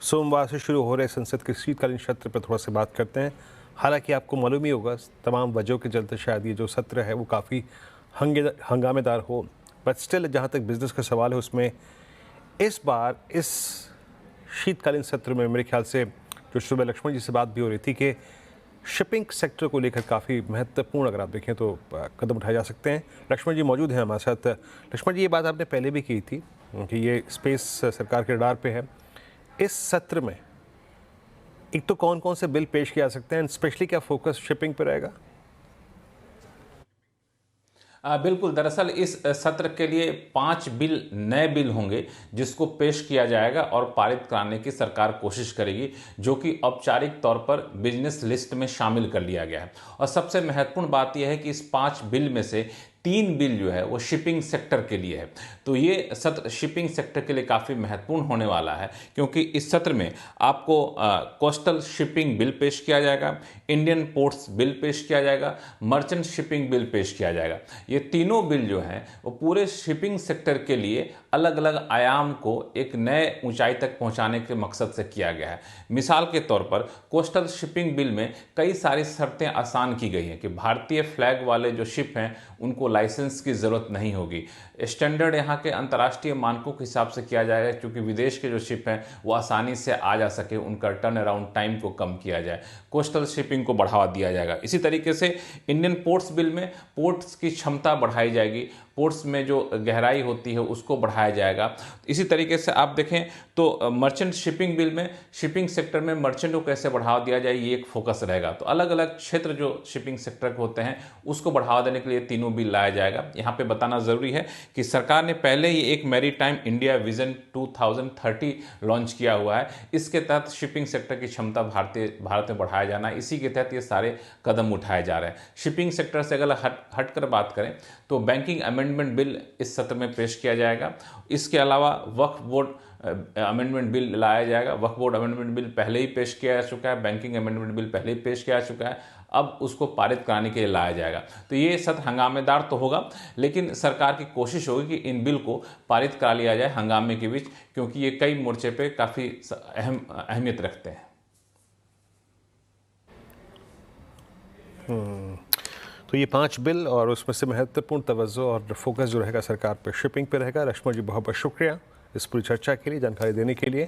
सोमवार से शुरू हो रहे संसद के शीतकालीन सत्र पर थोड़ा सा बात करते हैं। हालांकि आपको मालूम ही होगा, तमाम वजहों के चलते शायद ये जो सत्र है वो काफ़ी हंगामेदार हो, बट स्टिल जहाँ तक बिजनेस का सवाल है उसमें इस बार इस शीतकालीन सत्र में मेरे ख्याल से जो सुबह लक्ष्मण जी से बात भी हो रही थी कि शिपिंग सेक्टर को लेकर काफ़ी महत्वपूर्ण, अगर आप देखें तो कदम उठाए जा सकते हैं। लक्ष्मण जी मौजूद हैं हमारे साथ। लक्ष्मण जी, ये बात आपने पहले भी की थी कि ये स्पेस सरकार के रडार पे है। इस सत्र में एक तो कौन कौन से बिल पेश किए जा सकते हैं, स्पेशली क्या फोकस शिपिंग पे रहेगा? बिल्कुल। दरअसल इस सत्र के लिए 5 नए बिल होंगे जिसको पेश किया जाएगा और पारित कराने की सरकार कोशिश करेगी, जो कि औपचारिक तौर पर बिजनेस लिस्ट में शामिल कर लिया गया है। और सबसे महत्वपूर्ण बात यह है कि इस 5 बिल में से 3 बिल जो है वो शिपिंग सेक्टर के लिए है। तो ये सत्र शिपिंग सेक्टर के लिए काफ़ी महत्वपूर्ण होने वाला है, क्योंकि इस सत्र में आपको कोस्टल शिपिंग बिल पेश किया जाएगा, इंडियन पोर्ट्स बिल पेश किया जाएगा, मर्चेंट शिपिंग बिल पेश किया जाएगा। ये तीनों बिल जो हैं वो पूरे शिपिंग सेक्टर के लिए अलग अलग आयाम को एक नए ऊंचाई तक पहुंचाने के मकसद से किया गया है। मिसाल के तौर पर कोस्टल शिपिंग बिल में कई सारी शर्तें आसान की गई हैं कि भारतीय फ्लैग वाले जो शिप हैं उनको लाइसेंस की ज़रूरत नहीं होगी। स्टैंडर्ड यहाँ के अंतर्राष्ट्रीय मानकों के हिसाब से किया जाएगा, क्योंकि विदेश के जो शिप हैं वो आसानी से आ जा सके, उनका टर्न अराउंड टाइम को कम किया जाए, कोस्टल शिपिंग को बढ़ावा दिया जाएगा। इसी तरीके से इंडियन पोर्ट्स बिल में पोर्ट्स की क्षमता बढ़ाई जाएगी, पोर्ट्स में जो गहराई होती है उसको बढ़ाया जाएगा। इसी तरीके से आप देखें तो मर्चेंट शिपिंग बिल में शिपिंग सेक्टर में मर्चेंट को कैसे बढ़ावा दिया जाए, ये एक फोकस रहेगा। तो अलग अलग क्षेत्र जो शिपिंग सेक्टर के होते हैं उसको बढ़ावा देने के लिए तीनों बिल लाया जाएगा। यहाँ पे बताना ज़रूरी है कि सरकार ने पहले ही एक मैरीटाइम इंडिया विजन 2030 लॉन्च किया हुआ है। इसके तहत शिपिंग सेक्टर की क्षमता भारत में बढ़ाया जाना है। इसी के तहत ये सारे कदम उठाए जा रहे हैं। शिपिंग सेक्टर से अगर हटकर बात करें तो बैंकिंग अमेंडमेंट बिल इस सत्र में पेश किया जाएगा। इसके अलावा वक्फ बोर्ड अमेंडमेंट बिल लाया जाएगा। वक्फ बोर्ड अमेंडमेंट बिल पहले ही पेश किया जा चुका है, बैंकिंग अमेंडमेंट बिल पहले ही पेश किया जा चुका है, अब उसको पारित कराने के लिए लाया जाएगा। तो ये सत्र हंगामेदार तो होगा, लेकिन सरकार की कोशिश होगी कि इन बिल को पारित करा लिया जाए हंगामे के बीच, क्योंकि ये कई मोर्चे पे काफ़ी अहमियत रखते हैं। तो ये 5 बिल और उसमें से महत्वपूर्ण तवज्जो और फोकस जो रहेगा सरकार पे शिपिंग पे रहेगा। लक्ष्मण जी, बहुत बहुत शुक्रिया इस पूरी चर्चा के लिए, जानकारी देने के लिए।